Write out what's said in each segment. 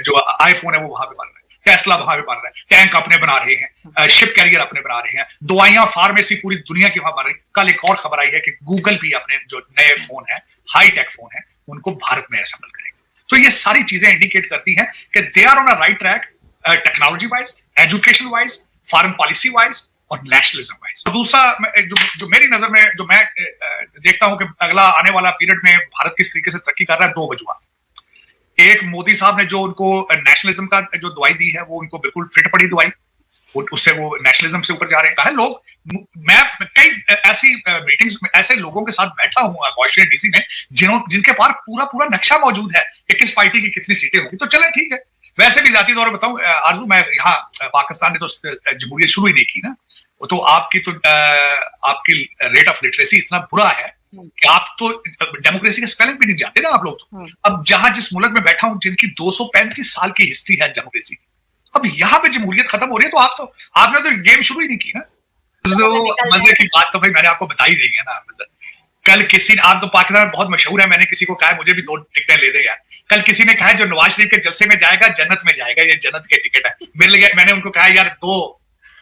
जो आईफोन है वो वहां पे बन रहा है, टेस्ला वहां पे बन रहा है, टैंक अपने बना रहे हैं, शिप कैरियर अपने बना रहे हैं, दवाइयां फार्मेसी पूरी दुनिया की वहां बन रही। कल एक और खबर आई है कि गूगल भी अपने जो नए फोन है, हाई टेक फोन है, उनको भारत में असेंबल करेगा। तो ये सारी चीजें इंडिकेट करती हैं कि they are on a right track, technology wise, education wise, foreign policy wise और नेशनलिज्म वाइज। दूसरा जो मेरी नजर में जो मैं देखता हूं कि अगला आने वाला पीरियड में भारत किस तरीके से तरक्की कर रहा है, दो वजूहत। एक, मोदी साहब ने जो उनको नेशनलिज्म का जो दवाई दी है वो उनको बिल्कुल फिट पड़ी दवाई, उससे वो नेशनलिज्म से ऊपर जा रहे हैं लोग। मैं कई ऐसी मीटिंग्स में ऐसे लोगों के साथ बैठा हूं वॉशिंगटन डीसी में जिनके पास पूरा पूरा नक्शा मौजूद है कि किस पार्टी की कितनी सीटें होंगी। तो चले ठीक है, वैसे भी जाती तौर पर बताऊं आरजू, मैं यहाँ पाकिस्तान ने तो जमहूरियत शुरू ही नहीं की ना, तो आपकी रेट ऑफ लिटरेसी इतना बुरा है कि आप तो डेमोक्रेसी के स्पेलिंग भी नहीं जानते ना आप लोग। तो अब जहां जिस मुल्क में बैठा हूं जिनकी 235 साल की हिस्ट्री है डेमोक्रेसी, अब यहाँ पे जमहूरियत खत्म हो रही है, तो आपने तो गेम शुरू ही नहीं की ना। तो मजे की बात तो भाई मैंने आपको बताई नहीं है ना। कल किसी, आप तो पाकिस्तान में बहुत मशहूर है, मैंने किसी को कहा मुझे भी 2 टिकटें ले दे यार। कल किसी ने कहा जो नवाज शरीफ के जलसे में जाएगा जन्नत में जाएगा, ये जन्नत के टिकट है मेरे लिए। मैंने उनको कहा यार 2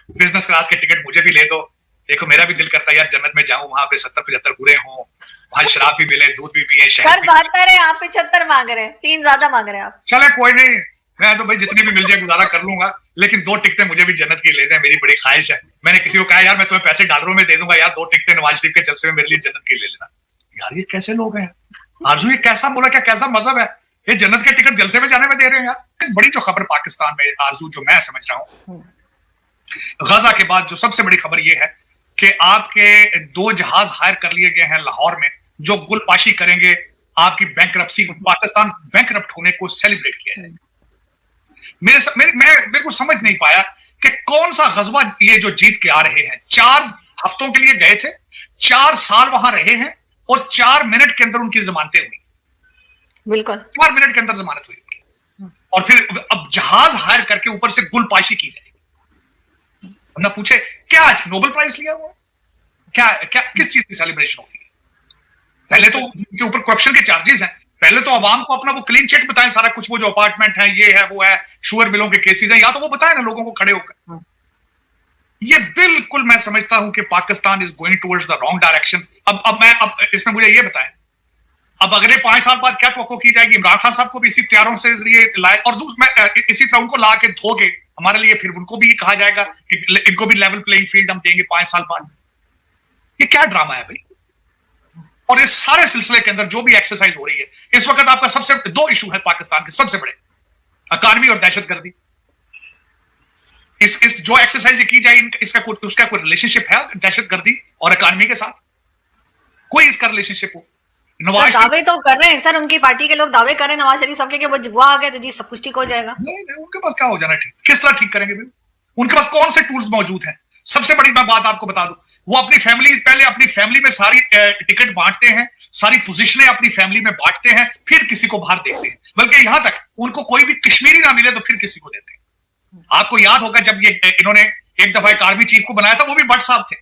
बिजनेस क्लास के टिकट मुझे भी ले दो, देखो मेरा भी दिल करता है यार जन्नत में जाऊं, वहां पे 70-75 पूरे हों, वहां शराब भी मिले, दूध भी पिए, शहद भी। 72 है, आप 75 मांग रहे हैं, 3 ज्यादा मांग रहे हैं आप। चले कोई नहीं, मैं तो भाई जितनी भी मिल जाए गुजारा कर लूंगा, लेकिन 2 टिकटें मुझे भी जन्नत की ले दें, मेरी बड़ी ख्वाहिश है। मैंने किसी को कहा यार मैं तुम्हें पैसे डॉलरों में दे दूंगा यार, 2 टिकटें नवाज शरीफ के जलसे में मेरे लिए जन्नत की ले लेना। यार ये कैसे लोग हैं आरजू, ये कैसा मुल्क है, कैसा मजहब है, ये जन्नत के टिकट जलसे में जाने में दे रहे हैं यार। बड़ी जो खबर पाकिस्तान में आरजू जो मैं समझ रहा हूँ, गजा के बाद जो सबसे बड़ी खबर ये है कि आपके 2 जहाज हायर कर लिए गए हैं लाहौर में, जो गुलपाशी करेंगे आपकी बैंकरप्सी, पाकिस्तान बैंकरप्ट होने को सेलिब्रेट किया जाएगा। मेरे को समझ नहीं पाया कि कौन सा गजबा ये जो जीत के आ रहे हैं। 4 हफ्तों के लिए गए थे, 4 साल वहां रहे हैं और 4 मिनट के अंदर उनकी जमानतें हुई। बिल्कुल 4 मिनट के अंदर जमानत हुई उनकी, और फिर अब जहाज हायर करके ऊपर से गुलपाशी की जाएगी। ना पूछे क्या आज नोबेल प्राइज लिया हुआ, क्या क्या किस चीज की सेलिब्रेशन होगी। पहले तो उनके ऊपर करप्शन के चार्जेस हैं, पहले तो आवाम को अपना वो क्लीन चिट बताएं सारा कुछ, वो जो अपार्टमेंट है, ये है, वो है, शुगर मिलों के केसेस हैं, या तो वो बताएं ना लोगों को खड़े होकर। ये बिल्कुल मैं समझता हूं कि Pakistan is going towards the wrong direction. अब इसमें मुझे ये बताएं, अब अगले 5 साल बाद क्या तवक्को की जाएगी? इमरान खान साहब को भी इसी तैयारों से जरिए लाए, और इसी तरह उनको ला के धोगे हमारे लिए, फिर उनको भी कहा जाएगा कि इनको भी लेवल प्लेइंग फील्ड हम देंगे 5 साल बाद। ये क्या ड्रामा है भाई? और इस सारे सिलसिले के अंदर जो भी एक्सरसाइज हो रही है इस वक्त, आपका सबसे 2 इशू है पाकिस्तान के सबसे बड़े, इकॉनमी और दहशतगर्दी। इस जो एक्सरसाइज की जाए उसका कोई रिलेशनशिप है दहशतगर्दी और इकॉनमी के साथ? कोई इसका रिलेशनशिप हो? नवाज दावे तो कर रहे हैं सर, उनकी पार्टी के लोग दावे कर रहे हैं नवाज शरीफ साहब के कि वो आ गए तो जी सब कुछ ठीक हो जाएगा। नहीं, उनके पास क्या हो जाना ठीक, किस तरह ठीक करेंगे? उनके पास कौन से टूल्स मौजूद हैं? सबसे बड़ी मैं बात आपको बता दूं, वो पहले अपनी फैमिली में सारी टिकट बांटते हैं, सारी पोजीशनें अपनी फैमिली में बांटते हैं, फिर किसी को बाहर देते हैं, बल्कि यहां तक उनको कोई भी कश्मीरी ना मिले तो फिर किसी को देते हैं। आपको याद होगा जब इन्होंने एक दफा एक आर्मी चीफ को बनाया था, वो भी भट्ट साहब थे।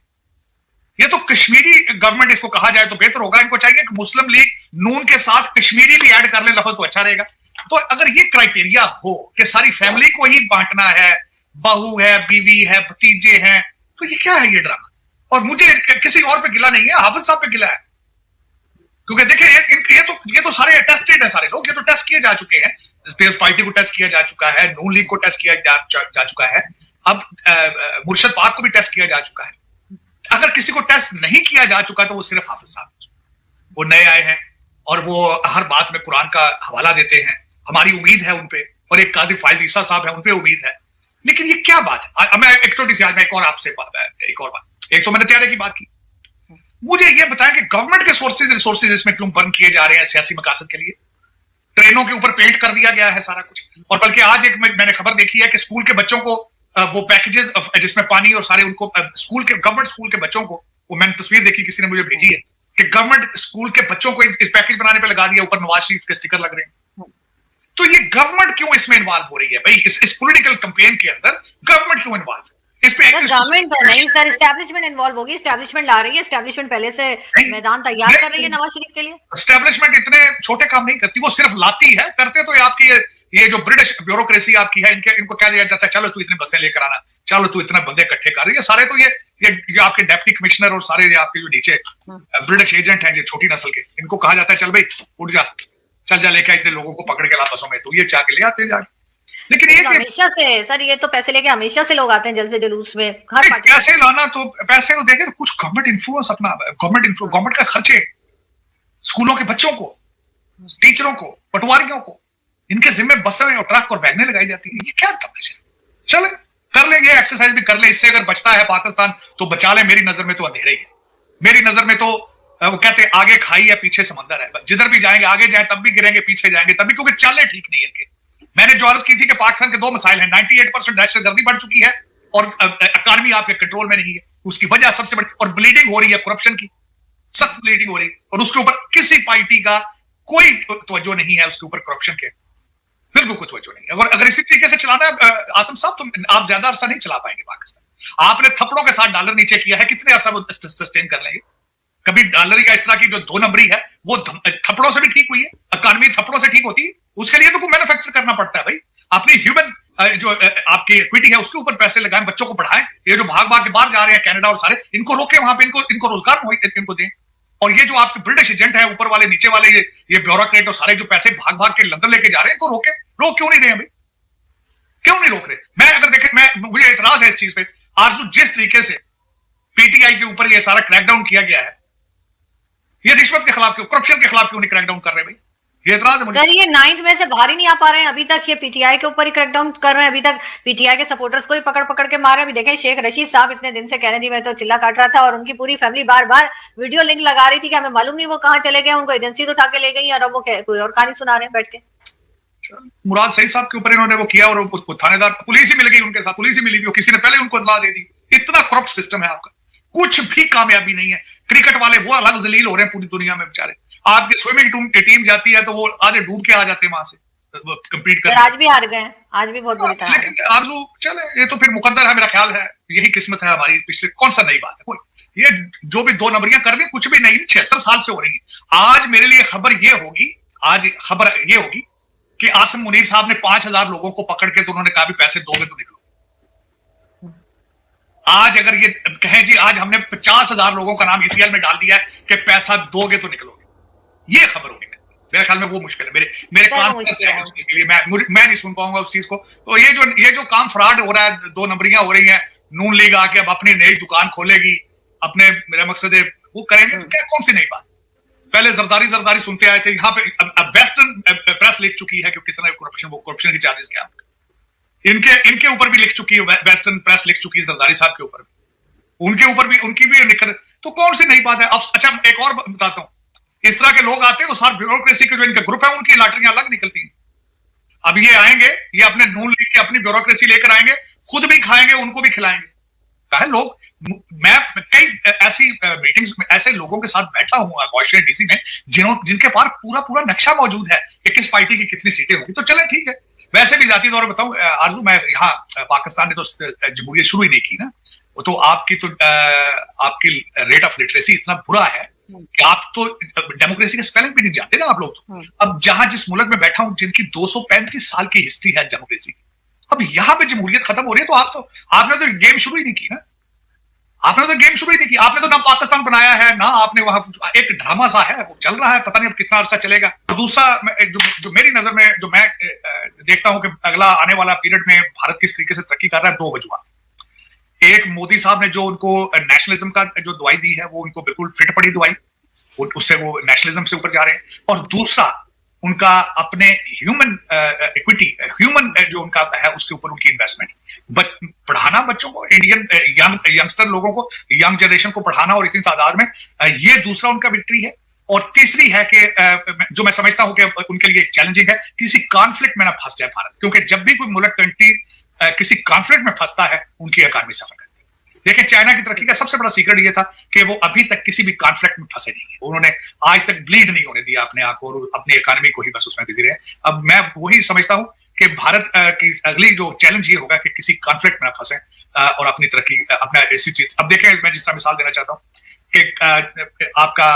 ये तो कश्मीरी गवर्नमेंट इसको कहा जाए तो बेहतर होगा। इनको चाहिए कि मुस्लिम लीग नून के साथ कश्मीरी भी ऐड कर ले लफ्ज तो अच्छा रहेगा। तो अगर ये क्राइटेरिया हो कि सारी फैमिली को ही बांटना है, बहू है, बीवी है, भतीजे हैं, तो ये क्या है ये ड्रामा? और मुझे किसी और पे गिला नहीं है, हाफिज साहब पे गिला है, क्योंकि देखिए ये तो सारे टेस्टेड है सारे लोग, ये तो टेस्ट किए जा चुके हैं। पीपल्स पार्टी को टेस्ट किया जा चुका है, नून लीग को टेस्ट किया जा चुका है, अब मुर्शद पाक को भी टेस्ट किया जा चुका है। अगर किसी को टेस्ट नहीं किया जा चुका तो वो सिर्फ हाफिज साहब, वो नए आए हैं और वो हर बात में कुरान का हवाला देते हैं, हमारी उम्मीद है उनपे, और एक काजी फायज ईसा साहब है उनपे उम्मीद है। लेकिन ये क्या बात है? मैं एक छोटी सी एक और आपसे एक और बात, एक तो मैंने तैयारी की बात की, मुझे ये बताया कि गवर्नमेंट के रिसोर्सेज इसमें क्यों बर्न किए जा रहे हैं सियासी मकासद के लिए? ट्रेनों के ऊपर पेंट कर दिया गया है सारा कुछ, और बल्कि आज एक मैंने खबर देखी है कि स्कूल के बच्चों को वो पैकेजेस जिसमें पानी और सारे उनको गवर्नमेंट स्कूल के बच्चों को, वो मैंने तस्वीर देखी किसी ने मुझे भेजी है कि गवर्नमेंट स्कूल के बच्चों को इस पैकेज बनाने पे लगा दिया, ऊपर नवाज शरीफ के स्टिकर लग रहे हैं। तो ये गवर्नमेंट क्यों इसमें इन्वॉल्व हो रही है भाई? इस पॉलिटिकल कैंपेन के अंदर गवर्नमेंट क्यों इन्वॉल्व है? इस पे गवर्नमेंट नहीं सर, एस्टैब्लिशमेंट इन्वॉल्व होगी, एस्टैब्लिशमेंट ला रही है, एस्टैब्लिशमेंट पहले से मैदान तैयार कर रही है नवाज शरीफ के लिए। एस्टैब्लिशमेंट इतने छोटे काम नहीं करती, वो सिर्फ लाती है, करते तो आपकी ये जो ब्रिटिश ब्यूरोक्रेसी आपकी है, इनको क्या दिया जाता है, चलो तू इतने बसें लेकर आना, चलो तू इतने बंदे इकट्ठे कर, ये सारे तो ये आपके डेप्टी कमिश्नर और सारे आपके जो नीचे ब्रिटिश एजेंट हैं, जो छोटी नस्ल के, इनको कहा जाता है चल भाई उठ जा, चल जा लेके इतने लोगों को पकड़ के ला बसों में, तो ये जाके ले आते हैं जाके। लेकिन ये हमेशा से सर, ये तो पैसे लेके हमेशा से लोग आते हैं जल्द से जुलूस में, हर पार्टी पैसे लाना, तो पैसे तो देखे तो कुछ गवर्नमेंट इन्फ्लुएंस, अपना गवर्नमेंट का खर्चे, स्कूलों के बच्चों को, टीचरों को, पटवारियों को, इनके जिम्मे बसें और ट्रक और वैगनें लगाई जाती है। ये क्या तमाशा है? चले कर ले, ये एक्सरसाइज भी कर ले, इससे अगर बचता है पाकिस्तान तो बचा ले। मेरी नजर में तो अंधेरा ही है, मेरी नजर में तो वो कहते हैं आगे खाई है पीछे समंदर है, जिधर भी जाएंगे, आगे जाए तब भी गिरेंगे, पीछे जाएंगे तब भी, क्योंकि चालें ठीक नहीं है इनके। मैंने जो अर्ज की थी कि पाकिस्तान के दो मसाइल हैं, 98% दहशतगर्दी बढ़ चुकी है और इकॉनमी आपके कंट्रोल में नहीं है। उसकी वजह सबसे बड़ी, और ब्लीडिंग हो रही है करप्शन की, सख्त ब्लीडिंग हो रही है, और उसके ऊपर किसी पार्टी का कोई तवज्जो नहीं है, उसके ऊपर करप्शन के बिल्कुल कोई तवज्जो नहीं है। और अगर इसी तरीके से चलाना है आसिम साहब, तो आप ज्यादा अरसा नहीं चला पाएंगे पाकिस्तान। आपने थप्पड़ों के साथ डॉलर नीचे किया है, कितने अरसा वो सस्टेन कर लेंगे? कभी डॉलर का इस तरह की जो दो नंबरी है वो थप्पड़ों से भी ठीक हुई है? इकॉनमी थप्पड़ों से ठीक होती है? उसके लिए तो कोई मैन्युफैक्चर करना पड़ता है भाई। अपनी ह्यूमन जो आपकी इक्विटी है उसके ऊपर पैसे लगाएं, बच्चों को पढ़ाएं। ये जो भाग भाग के बाहर जा रहे हैं कनाडा और सारे, इनको रोके, वहां पे इनको रोजगार इनको दें। और ये जो आपके ब्रिटिश एजेंट है, ऊपर वाले नीचे वाले, ये ब्यूरोक्रेट और सारे जो पैसे भाग भाग के लंदन लेके जा रहे हैं, इनको रोक क्यों नहीं रहे हैं भाई? क्यों नहीं रोक रहे? मैं अगर देखे, मुझे एतराज है इस चीज पे आरजू, जिस तरीके से पीटीआई के ऊपर ये सारा क्रैकडाउन किया गया है, ये रिश्वत के खिलाफ क्यों, करप्शन के खिलाफ क्यों नहीं क्रैकडाउन कर रहे भाई? ये एतराज है मुझे। सर, ये 9th में से बाहर ही नहीं आ पा रहे हैं अभी तक, ये पीटीआई के ऊपर ही क्रैकडाउन कर रहे हैं अभी तक, पीटीआई के सपोर्टर्स को ही पकड़ पकड़ के मार रहे हैं। अभी देखें, शेख रशीद साहब इतने दिन से कह रहे थे, मैं तो चिल्ला काट रहा था, और उनकी पूरी फैमिली बार बार वीडियो लिंक लगा रही थी कि हमें मालूम नहीं वो कहाँ चले गए, उनको एजेंसी तो उठा के ले गई, और अब वो कोई और कहानी सुना रहे हैं बैठ के। मुराद सईद साहब के ऊपर इन्होंने वो किया, और थानेदार, पुलिस ही मिल गई उनके साथ, पुलिस ही मिली, किसी ने पहले उनको इत्तला दे दी। इतना करप्ट सिस्टम है आपका, कुछ भी कामयाबी नहीं है। क्रिकेट वाले वो अलग जलील हो रहे हैं पूरी दुनिया में बेचारे। आपकी स्विमिंग टीम जाती है तो वो आधे डूब के आ जाते हैं वहां से कंपीट कर। आज भी हार गए हैं, आज भी बहुत बुरी तरह। लेकिन आरजू चले, ये तो फिर मुकद्दर है, मेरा ख्याल है यही किस्मत है हमारी। पिछले कौन सा नई बात है कोई, ये जो भी दो नंबरियां कर रही कुछ भी नहीं, 76 साल से हो रही है। आज मेरे लिए खबर ये होगी कि आसिम मुनीर साहब ने 5000 लोगों को पकड़ के, तो उन्होंने कहा भी पैसे दोगे तो निकलो। आज अगर ये कहें जी आज हमने 50,000 लोगों का नाम ईसीएल में डाल दिया है कि पैसा दोगे तो निकलोगे, ये खबर होगी मेरे ख्याल में वो मुश्किल है। मेरे कान से है उस चीज के लिए, मैं नहीं सुन पाऊंगा उस चीज को। तो ये जो काम फ्रॉड हो रहा है, दो नंबरियां हो रही हैं, नून लीग आके अब अपनी नई दुकान खोलेगी, अपने, मेरा मकसद है वो करेंगे, तो क्या कौन सी नई बात? पहले जरदारी सुनते आए थे, यहाँ पे अब वेस्टर्न प्रेस लिख चुकी है कि कितना करप्शन की चार्जेस क्या, इनके ऊपर भी लिख चुकी है, वेस्टर्न प्रेस लिख चुकी है जरदारी साहब के ऊपर, उनके ऊपर भी, उनकी भी निकल, तो कौन सी नई बात है? अब अच्छा एक और बताता हूं, इस तरह के लोग आते हैं तो सारे ब्यूरोक्रेसी के जो इनका ग्रुप है उनकी लॉटरियां अलग निकलती हैं। अब ये आएंगे, ये अपने नून लीग की अपनी ब्यूरोक्रेसी लेकर आएंगे, खुद भी खाएंगे, उनको भी खिलाएंगे। कहा लोग, मैं कई ऐसी मीटिंग्स में ऐसे लोगों के साथ बैठा हूं वॉशिंगटन डीसी में, जिनके पास पूरा नक्शा मौजूद है कि किस पार्टी की कितनी सीटें होंगी। तो चले ठीक है, वैसे भी जाती तौर पर बताऊं आरजू, मैं यहाँ पाकिस्तान ने तो जमहूरियत शुरू ही नहीं की ना, तो आपकी रेट ऑफ लिटरेसी इतना बुरा है कि आप तो डेमोक्रेसी का स्पेलिंग भी नहीं जानते ना आप लोग तो। अब जहां जिस मुल्क में बैठा हूं जिनकी 235 साल की हिस्ट्री है डेमोक्रेसी की, अब यहां पे जमहूरियत खत्म हो रही है, तो आपने तो गेम शुरू ही नहीं की ना, आपने तो ना पाकिस्तान बनाया है, ना आपने वहां, एक ड्रामा सा है वो चल रहा है, पता नहीं अब कितना अरसा चलेगा। और दूसरा जो मेरी नजर में जो मैं देखता हूं कि अगला आने वाला पीरियड में भारत किस तरीके से तरक्की कर रहा है, दो वजूहत। एक, मोदी साहब ने जो उनको नेशनलिज्म का जो दवाई दी है वो उनको बिल्कुल फिट पड़ी दवाई, उससे वो नेशनलिज्म से ऊपर जा रहे हैं। और दूसरा, उनका अपने ह्यूमन इक्विटी, ह्यूमन जो उनका है उसके ऊपर उनकी इन्वेस्टमेंट, पढ़ाना बच्चों को, इंडियन यंगस्टर लोगों को, यंग जनरेशन को पढ़ाना, और इतनी तादाद में, ये दूसरा उनका विक्ट्री है। और तीसरी है कि जो मैं समझता हूं कि उनके लिए एक चैलेंजिंग है, किसी कॉन्फ्लिक्ट में ना फंस जाए भारत, क्योंकि जब भी कोई मुल्क कंट्री किसी कॉन्फ्लिक्ट में फंसता है उनकी इकॉनमी सफर करती है। देखिए, चाइना की तरक्की का सबसे बड़ा सीक्रेट ये था कि वो अभी तक किसी भी कॉन्फ्लिक्ट में फंसे नहीं है, उन्होंने आज तक ब्लीड नहीं होने दिया अपने आप को, और अपनी इकॉनमी को ही बस उसमें बिजी रहे। अब मैं वही समझता हूं कि भारत की अगली जो चैलेंज ये होगा कि किसी कॉन्फ्लिक्ट में ना फंसे और अपनी तरक्की, अपना ऐसी चीज। अब देखें, मैं जिस तरह मिसाल देना चाहता हूँ कि आपका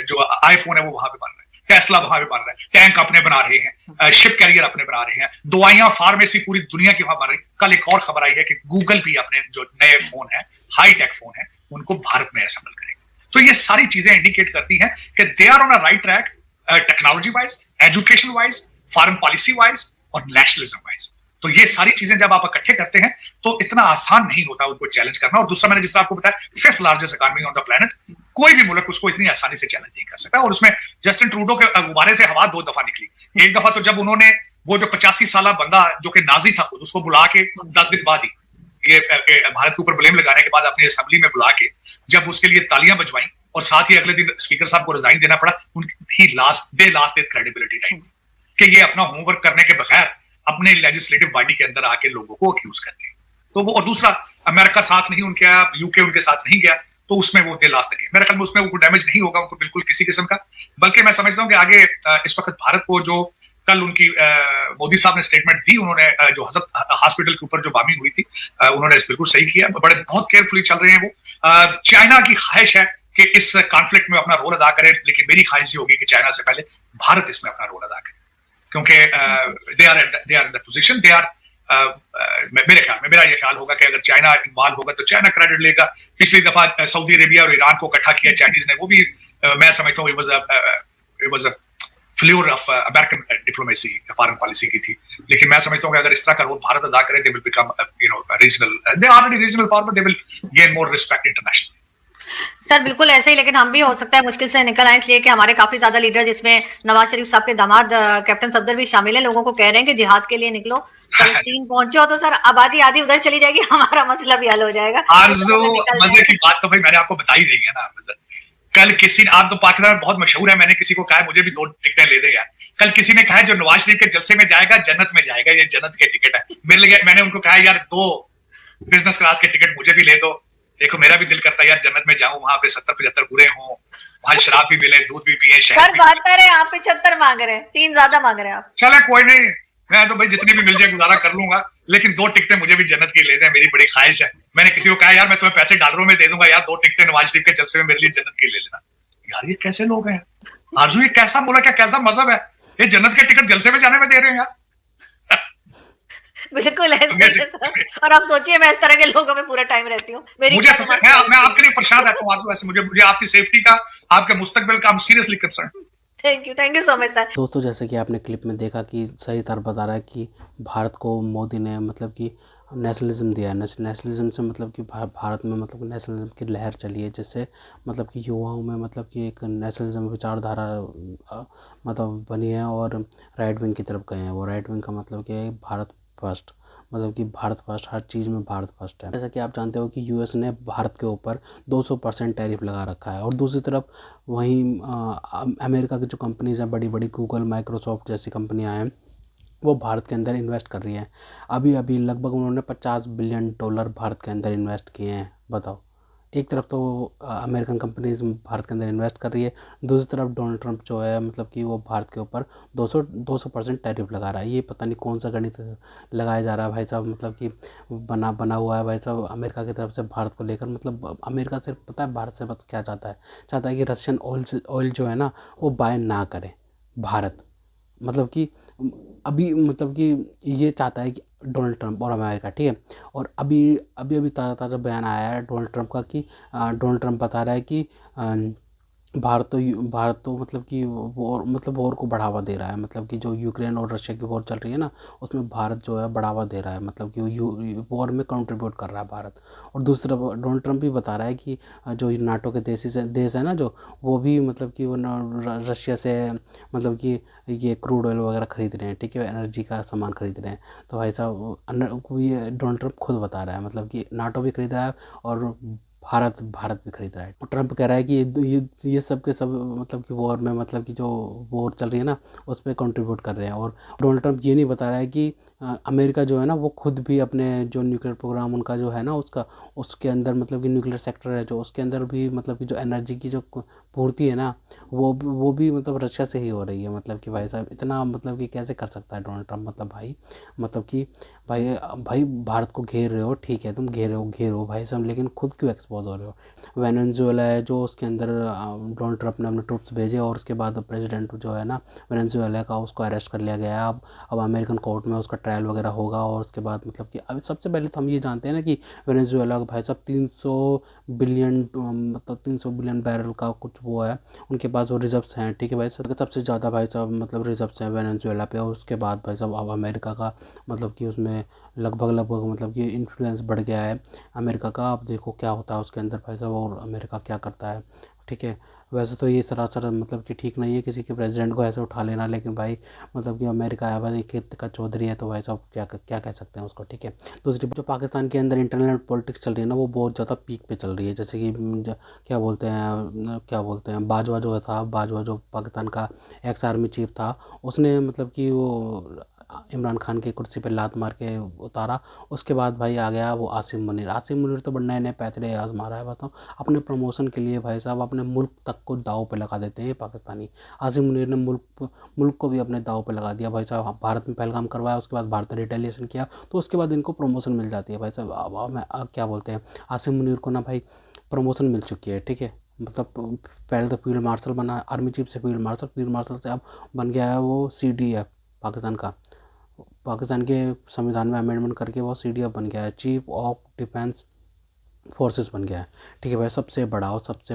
जो आईफोन है वो वहां पे बन रहा है, टेस्ला वहां पे बन रहा है, टैंक अपने बना रहे हैं, शिप कैरियर अपने बना रहे हैं, दवाइयां फार्मेसी पूरी दुनिया की वहां बन रही। कल एक और खबर आई है कि गूगल भी अपने जो नए फोन है, हाई टेक फोन है, उनको भारत में असेंबल करेगा। तो ये सारी चीजें इंडिकेट करती हैं कि they are on a right track, technology wise, education wise, foreign policy wise और नेशनलिज्म वाइज। तो ये सारी चीजें जब आप इकट्ठे करते हैं तो इतना आसान नहीं होता उनको चैलेंज करना। और दूसरा, मैंने जिस तरह आपको बताया, 5th largest economy on the planet, कोई भी मुल्क उसको इतनी आसानी से चैलेंज नहीं कर सकता। और उसमें जस्टिन ट्रूडो के गुब्बारे से हवा 2 दफा निकली। एक दफा तो जब उन्होंने वो जो 85 साल बंदा जो कि नाजी था खुद, उसको बुला के 10 दिन बाद ही ये भारत के ऊपर ब्लेम लगाने के बाद अपनी असेंबली में बुला के जब उसके लिए तालियां बजवाई और साथ ही अगले दिन स्पीकर साहब को रिजाइन देना पड़ा, उनकी लास्ट क्रेडिबिलिटी राइट कि ये अपना होमवर्क करने के बगैर अपने लेजिस्लेटिव बॉडी के अंदर आके लोगों को अक्यूज करते हैं। तो वो, और दूसरा, अमेरिका साथ नहीं उनके, यूके उनके साथ नहीं गया, तो उसमें वो दे लास्ट तक मेरे ख्याल में उसमें उनको डैमेज नहीं होगा उनको बिल्कुल किसी किस्म का। बल्कि मैं समझता हूँ कि आगे इस वक्त भारत को जो कल उनकी मोदी साहब ने स्टेटमेंट दी, उन्होंने जो हॉस्पिटल के ऊपर जो बॉम्बिंग हुई थी, उन्होंने बिल्कुल सही किया, बड़े बहुत केयरफुली चल रहे हैं वो। चाइना की ख्वाहिश है कि इस कॉन्फ्लिक्ट में अपना रोल अदा करे, लेकिन मेरी ख्वाहिश होगी कि चाइना से पहले भारत इसमें अपना रोल अदा करे, क्योंकि they are in the position, they are मेरे ख्याल में, मेरा ये ख्याल होगा कि अगर चाइना इन्वॉल्व होगा तो चाइना क्रेडिट लेगा। पिछली दफा सऊदी अरेबिया और ईरान को इकट्ठा किया चाइनीज ने, वो भी मैं समझता हूँ it was a flavour of American diplomacy, foreign policy की थी। लेकिन मैं समझता हूँ कि अगर इस तरह का रोल भारत अदा करे, they will become regional, they already regional power, but they will gain more respect international. Sir बिल्कुल ऐसे ही, लेकिन हम भी हो सकता है मुश्किल से निकल आए, इसलिए कि हमारे काफी ज्यादा लीडर, जिसमें नवाज शरीफ साहब के दामाद कैप्टन सफदर भी शामिल है, लोगों को कह रहे हैं कि जिहाद के लिए निकलो, फलस्तीन पहुंचो, तो सर आबादी आधी उधर चली जाएगी, हमारा मसला भी हल हो जाएगा। आरज़ू, मजे की बात तो भाई मैंने आपको बताई नहीं है ना। कल किसी, आप तो पाकिस्तान में बहुत मशहूर है, मैंने किसी को कहा मुझे भी 2 टिकटें ले दे यार। कल किसी ने कहा जो नवाज शरीफ के जलसे में जाएगा जन्नत में जाएगा, ये जन्नत के टिकट है मेरे लिए। मैंने उनको कहा यार 2 बिजनेस क्लास के टिकट मुझे भी ले दो, देखो मेरा भी दिल करता है यार जन्नत में जाऊं, वहां पे 70-75 पूरे हों, वहां शराब भी मिले, दूध भी पिए, शहर 72 है, आप 75 मांग रहे हैं, 3 ज्यादा मांग रहे हैं आप। चले कोई नहीं, मैं तो भाई जितनी भी मिल जाए गुजारा कर लूंगा, लेकिन 2 टिकटें मुझे भी जन्नत की ले दें, मेरी बड़ी ख्वाहिश है। मैंने किसी को कहा यार मैं तुम्हें पैसे डॉलरों में दे दूंगा यार, 2 टिकटें नवाज शरीफ के जलसे में मेरे लिए जन्नत की ले लेना। यार ये कैसे लोग हैं आरज़ू, ये कैसा मुल्क है, कैसा मजहब है, ये जन्नत के टिकट जलसे में जाने में दे रहे हैं यार। बिल्कुल ऐसे। और आप सोचिए मैं इस तरह के लोगों में पूरा टाइम रहती हूँ, मैं आपके लिए परेशान रहता हूँ आरज़ू, ऐसे मुझे आपकी सेफ्टी का, आपके मुस्तकबिल का seriously concern. Thank you so much sir. दोस्तों, जैसे कि आपने क्लिप में देखा कि सही तरह बता रहा है कि भारत को मोदी ने मतलब कि नेशनलिज्म दिया है। नेशनलिज्म से मतलब कि भारत में मतलब नेशनलिज्म की लहर चली है, जिससे मतलब कि युवाओं में मतलब कि एक नेशनलिज्म विचारधारा मतलब बनी है और राइट विंग की तरफ गए हैं। वो राइट विंग का मतलब कि भारत फर्स्ट, मतलब कि भारत फर्स्ट, हर चीज़ में भारत फर्स्ट है। जैसा कि आप जानते हो कि यूएस ने भारत के ऊपर 200% टैरिफ लगा रखा है, और दूसरी तरफ वहीं अमेरिका की जो कंपनीज़ हैं, बड़ी बड़ी गूगल, माइक्रोसॉफ्ट जैसी कंपनियां हैं, वो भारत के अंदर इन्वेस्ट कर रही हैं। अभी अभी लगभग उन्होंने $50 बिलियन भारत के अंदर इन्वेस्ट किए हैं। बताओ, एक तरफ तो अमेरिकन कंपनीज भारत के अंदर इन्वेस्ट कर रही है, दूसरी तरफ डोनाल्ड ट्रंप जो है मतलब कि वो भारत के ऊपर 200% टैरिफ लगा रहा है। ये पता नहीं कौन सा गणित लगाया जा रहा है भाई साहब, मतलब कि बना हुआ है भाई साहब अमेरिका की तरफ से भारत को लेकर। मतलब अमेरिका से पता है भारत से बस क्या चाहता है कि रशियन ऑयल जो है ना वो बाय ना करे भारत। मतलब कि अभी मतलब कि ये चाहता है कि डोनाल्ड ट्रंप और अमेरिका, ठीक है। और अभी ताज़ा बयान आया है डोनाल्ड ट्रंप का कि डोनाल्ड ट्रंप बता रहा है कि भारत तो मतलब कि वॉर को बढ़ावा दे रहा है। मतलब कि जो यूक्रेन और रशिया की वॉर चल रही है ना, उसमें भारत जो है बढ़ावा दे रहा है, मतलब कि वॉर में कंट्रीब्यूट कर रहा है भारत। और दूसरी तरफ डोनाल्ड ट्रंप भी बता रहा है कि जो नाटो के देश है ना, जो वो भी मतलब कि वो रशिया से मतलब कि ये क्रूड ऑयल वगैरह खरीद रहे हैं, ठीक है, एनर्जी का सामान खरीद रहे हैं। तो भाई साहब ये डोनाल्ड ट्रंप खुद बता रहा है, मतलब कि नाटो भी खरीद रहा है और भारत भी खरीद रहा है। ट्रंप कह रहा है कि ये सब के सब मतलब कि वॉर में, मतलब कि जो वॉर चल रही है ना उस पर कंट्रीब्यूट कर रहे हैं। और डोनाल्ड ट्रंप ये नहीं बता रहा है कि अमेरिका जो है ना वो खुद भी अपने जो न्यूक्लियर प्रोग्राम उनका जो है ना उसके अंदर मतलब कि न्यूक्लियर सेक्टर है जो उसके अंदर भी मतलब कि जो एनर्जी की जो पूर्ति है ना, वो भी मतलब रशिया से ही हो रही है। मतलब कि भाई साहब इतना मतलब कि कैसे कर सकता है डोनाल्ड ट्रंप, मतलब भाई, मतलब कि भाई भाई भारत को घेर रहे हो, ठीक है तुम घेरो भाई साहब, लेकिन खुद क्यों एक्सपोज हो रहे हो। वेनेजुएला है जो, उसके अंदर डोनाल्ड ट्रंप ने अपने ट्रूप्स भेजे और उसके बाद प्रेसिडेंट जो है ना वेनेजुएला का, उसको अरेस्ट कर लिया गया है। अब अमेरिकन कोर्ट में उसका ट्रायल वगैरह होगा और उसके बाद मतलब कि अभी सबसे पहले तो हम ये जानते हैं ना कि वेनेजुएला का भाई साहब 300 बिलियन मतलब 300 बिलियन बैरल का कुछ वो है उनके पास, वो रिजर्व्स हैं, ठीक है भाई साहब, सबसे ज़्यादा भाई साहब मतलब रिजर्व्स हैं वेनेजुएला पे। और उसके बाद भाई साहब अब अमेरिका का मतलब कि उसमें लगभग मतलब कि इन्फ्लुएंस बढ़ गया है अमेरिका का। अब देखो क्या होता है उसके अंदर भाई साहब, और अमेरिका क्या करता है, ठीक है। वैसे तो ये सरासर मतलब कि ठीक नहीं है किसी के प्रेसिडेंट को ऐसे उठा लेना, लेकिन भाई मतलब कि अमेरिका है भाई, एक का चौधरी है, तो भाई साहब क्या कह सकते हैं उसको, ठीक है। दूसरी जो पाकिस्तान के अंदर इंटरनल पॉलिटिक्स चल रही है ना, वो बहुत ज़्यादा पीक पे चल रही है। जैसे कि क्या बोलते हैं बाजवा जो था, बाजवा जो पाकिस्तान का एक्स आर्मी चीफ था, उसने मतलब कि वो इमरान खान की कुर्सी पे लात मार के उतारा। उसके बाद भाई आ गया वो आसिम मुनीर तो नए नए पैतरे आजमा रहा है, बताओ अपने प्रमोशन के लिए भाई साहब अपने मुल्क तक को दाव पे लगा देते हैं पाकिस्तानी। आसिम मुनीर ने मुल्क को भी अपने दाव पे लगा दिया भाई साहब। भारत में पहलगाम करवाया, उसके बाद भारत ने रिटेलिएशन किया, तो उसके बाद इनको प्रमोशन मिल जाती है भाई साहब। क्या बोलते हैं आसिम मुनीर को ना भाई प्रमोशन मिल चुकी है, ठीक है। मतलब पहले तो फील्ड मार्शल बना, आर्मी चीफ से फील्ड मार्शल से अब बन गया है वो CDF पाकिस्तान का। पाकिस्तान के संविधान में अमेंडमेंट करके वो CDF बन गया है, चीफ ऑफ डिफेंस फोर्सेस बन गया है, ठीक है भाई। सबसे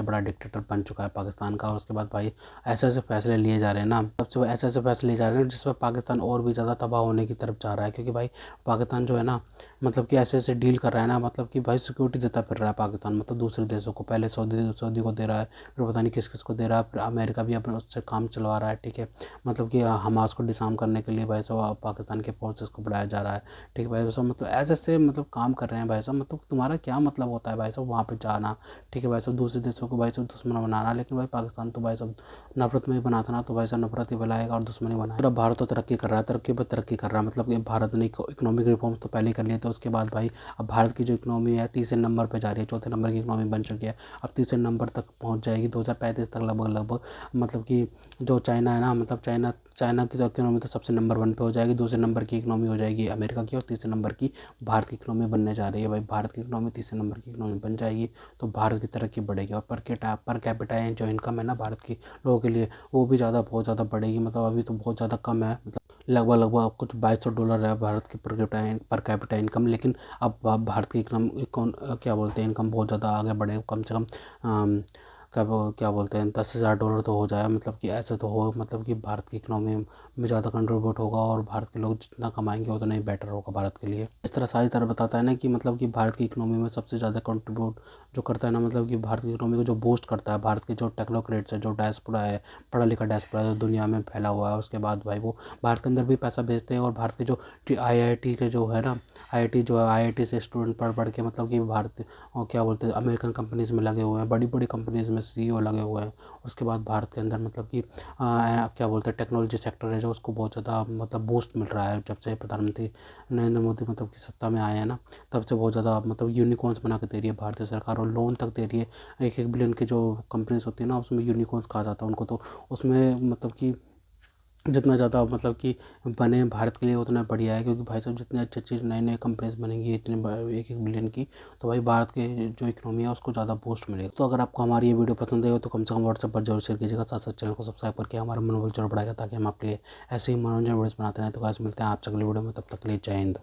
बड़ा डिक्टेटर बन चुका है पाकिस्तान का। और उसके बाद भाई ऐसे फैसले लिए जा रहे हैं ना, सबसे ऐसे फैसले लिए जा रहे हैं जिसमें पाकिस्तान और भी ज़्यादा तबाह होने की तरफ जा रहा है। क्योंकि भाई पाकिस्तान जो है ना मतलब कि ऐसे डील कर रहा है ना, मतलब कि भाई सिक्योरिटी देता फिर रहा है पाकिस्तान, मतलब दूसरे देशों को। पहले सऊदी को दे रहा है, फिर पता नहीं किस किस को दे रहा है, फिर अमेरिका भी अपने उससे काम चलवा रहा है, ठीक है। मतलब कि हमास को डिसआर्म करने के लिए भाई साहब पाकिस्तान के फोर्सेस को बढ़ाया जा रहा है, ठीक है भाई साहब। मतलब ऐसे मतलब काम कर रहे हैं भाई साहब। मतलब तुम्हारा क्या मतलब होता है भाई साहब वहाँ पे जाना, ठीक है भाई साहब, दूसरे देशों को भाई साहब दुश्मन बनाना। लेकिन भाई पाकिस्तान तो भाई साहब नफरत में ही बनाता ना, तो भाई साहब नफरत ही फैलाएगा और दुश्मनी बनाएगा। पूरा भारत तो तरक्की कर रहा है, तरक्की पर तरक्की कर रहा है। मतलब कि भारत ने इकोनॉमिक रिफॉर्म्स तो पहले ही कर लिए थे। उसके बाद भाई अब भारत की जो इकोनॉमी है तीसरे नंबर पर जा रही है, चौथे नंबर की इकोनॉमी बन चुकी है, अब तीसरे नंबर तक पहुँच जाएगी 2035 तक लगभग। मतलब कि जो चाइना है ना, मतलब चाइना की तो इकोनॉमी तो सबसे नंबर 1 पे हो जाएगी, दूसरे नंबर की इकोनॉमी हो जाएगी अमेरिका की, और तीसरे नंबर की भारत की इकोनॉमी बनने जा रही है। भाई भारत की इकोनॉमी तीसरे नंबर की इकोनॉमी बन जाएगी तो भारत की तरक्की बढ़ेगी, और पर कैपिटा जो इनकम है ना भारत की लोगों के लिए, वो भी बहुत ज़्यादा बढ़ेगी। मतलब अभी तो बहुत ज़्यादा कम है, मतलब लगभग कुछ $2200 है भारत की पर कैपिटा इनकम। लेकिन अब भारत की क्या बोलते हैं इनकम बहुत ज़्यादा आगे बढ़े, कम से कम क्या बोलते हैं $10,000 तो हो जाए। मतलब कि ऐसे तो हो, मतलब कि भारत की इकोनॉमी में ज़्यादा कंट्रीब्यूट होगा, और भारत के लोग जितना कमाएंगे उतना ही बेटर होगा भारत के लिए। इस तरह सारी तरह बताता है ना कि मतलब कि भारत की इकोनॉमी में सबसे ज़्यादा कंट्रीब्यूट जो करता है ना, मतलब कि भारत की इकोनॉमी को जो बूस्ट करता है, भारत के जो टेक्नोक्रेट्स है, जो डायस्पोरा है, पढ़ा लिखा डायस्पोरा जो दुनिया में फैला हुआ है, उसके बाद भाई वो भारत के अंदर भी पैसा भेजते हैं। और भारत के जो IIT के जो है ना, IIT से स्टूडेंट पढ़ के मतलब कि भारत और क्या बोलते हैं अमेरिकन कंपनीज़ में लगे हुए हैं, बड़ी बड़ी कंपनीज़ में CEO लगे हुए हैं। उसके बाद भारत के अंदर मतलब कि क्या बोलते हैं टेक्नोलॉजी सेक्टर है जो, उसको बहुत ज़्यादा मतलब बूस्ट मिल रहा है। जब से प्रधानमंत्री नरेंद्र मोदी मतलब कि सत्ता में आए हैं ना, तब से बहुत ज़्यादा मतलब यूनिकॉर्न्स बना के दे रही है भारतीय सरकार, और लोन तक दे रही है। 1-1 बिलियन की जो कंपनीज होती है ना, उसमें यूनिकॉर्न्स कहा जाता है उनको। तो उसमें मतलब कि जितना ज़्यादा मतलब कि बने भारत के लिए उतना बढ़िया है। क्योंकि भाई साहब जितने अच्छी नई नई कंपनीज बनेंगी इतने 1-1 बिलियन की, तो भाई भारत के जो इकोनॉमी है उसको ज़्यादा बूस्ट मिलेगा। तो अगर आपको हमारी ये वीडियो पसंद आई हो तो कम से कम व्हाट्सएप पर जरूर शेयर कीजिएगा, साथ साथ चैनल को सब्सक्राइब करके हमारा मनोबल जरूर बढ़ाएगा, ताकि हम आपके लिए ऐसे ही मनोरंजन वीडियोस बनाते रहें। तो आज मिलते हैं आपसे अगली वीडियो में, तब तक के लिए जय हिंद।